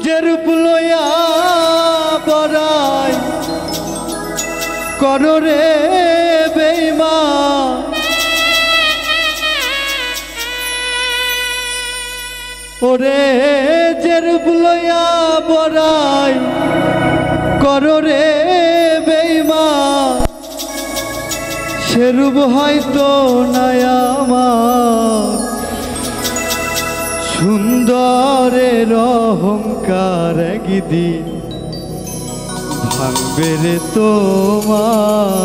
যে রূপ লইয়া বড়াই করো রে বেঈমান, ওরে যে রূপ লইয়া বড়াই করো রে বেঈমান, সে রূপ হয়তো নাই আমার, সুন্দরের অহংকার একদিন ভাঙবে রে তোমার।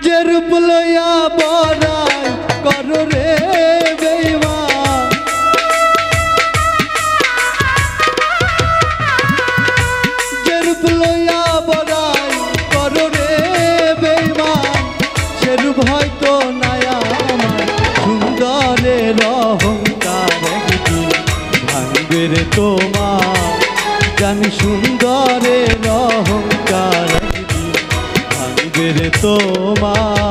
যে রূপ লইয়া বড়াই করো রে বেঈমান, যে রূপ লইয়া বড়াই করো রে বেঈমান, সে রূপ হয়তো নাই আমার, সুন্দরের অহংকার একদিন ভাঙবে রে তোমার। জানি সুন্দরের অহংকার একদিন ভাঙবে রে তোমার।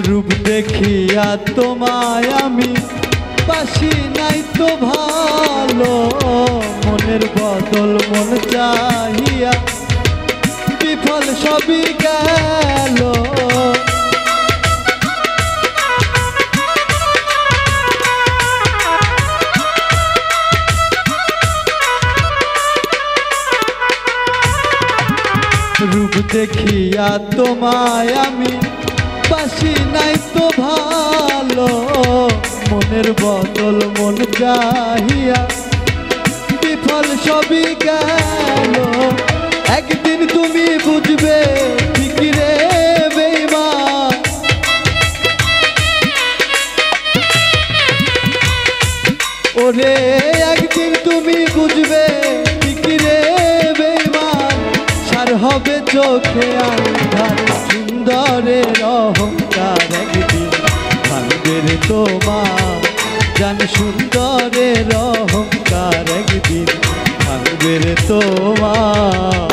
রূপ দেখিয়া তোমায় আমি বাসি নাই তো ভালো, মনের বদল মন চাহিয়া বিফল সবই গেল। রূপ দেখিয়া তোমায় আমি বাসি নাই তো ভালো, মনের বদল মন চাহিয়া বিফল সবই গেল। একদিন তুমি বুঝবে ঠিক রে বেঈমান, ওরে একদিন তুমি বুঝবে ঠিক রে বেঈমান, সার হবে চোখে আন্ধার, সুন্দরের অহংকার একদিন ভাঙবে রে তোমার। জানি সুন্দরের অহংকার একদিন ভাঙবে রে তোমার।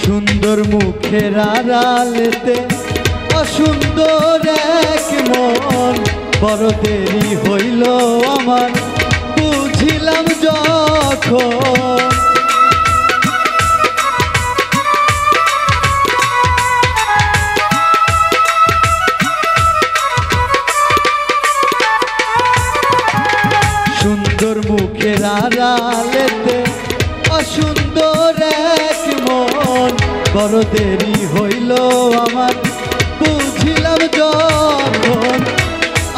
সুন্দর মুখের আড়ালেতে অসুন্দর এক মন, বড় দেরি হইল আমার বুঝিলাম যখন। সুন্দর মুখের আড়ালেতে অসুন্দর এক মন, বড় দেরি হইল আমার বুঝিলাম যখন।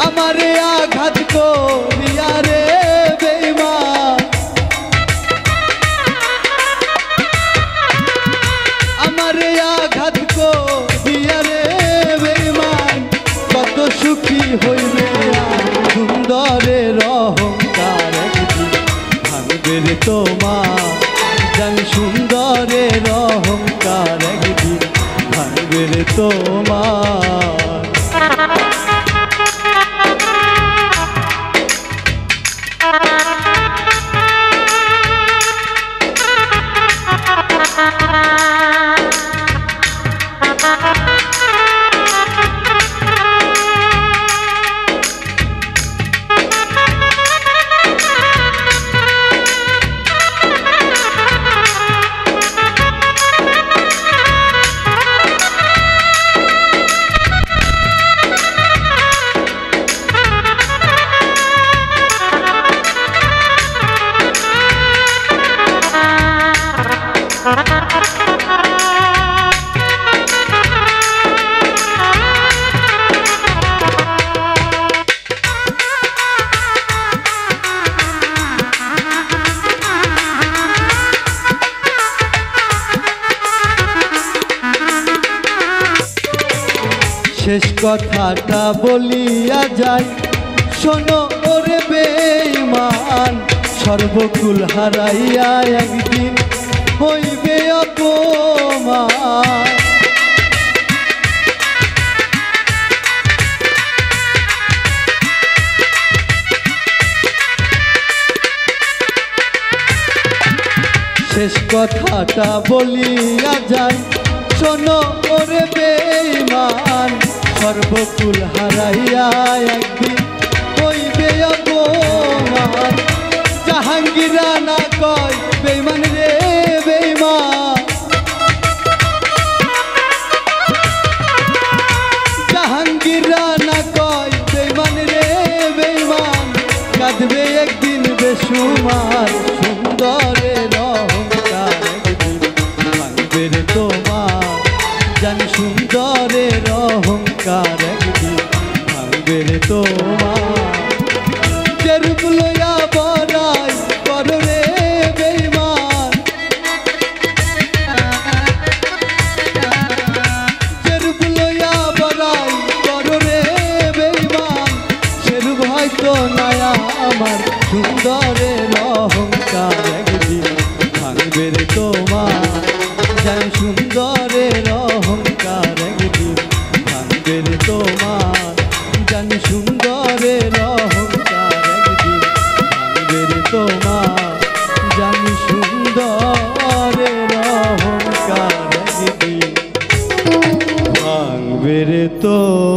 আমারে আঘাত করিয়া রে বেঈমান, আমারে আঘাত করিয়া রে বেঈমান, কত সুখী হইবে আর সুন্দরের অহংকার একদিন ভাঙবে রে তোমার। জানি সুন্দরের অহংকার একদিন ভাঙবে রে তোমার। কথাটা বলিয়া যাই, শোনো ওরে বেঈমান, সর্বকুল হারাইয়া একদিন হইবে অপমান। শেষ কথাটা বলিয়া যাই, শোনো ওরে বেঈমান, সর্বকুল হারাইয়া একদিন হইবে অপমান। জাহাঙ্গীর রানা কয় বেঈমান রে বেঈমান, জাহাঙ্গীর রানা কয় বেঈমান রে বেঈমান, কাঁদবে একদিন বেসুমার, সুন্দরের অহংকার একদিন ভাঙবে রে তোমার, জানি সুন্দরের অহংকার একদিন ভাঙবে রে তোমার। যেরূপ লইয়া বড়াই করো রে বেঈমান, যেরূপ লইয়া বড়াই করো রে বেঈমান, সেরূপ হয়তো নয়া আমার, সুন্দরের অহংকার একদিন ভাঙবে রে তোমার, জানি সুন্দরের অহংকার একদিন ভাঙবে রে তোমার, জানি সুন্দরের অহংকার একদিন ভাঙবে রে তোমার, জানি সুন্দরের অহংকার একদিন ভাঙবে রে তোমার।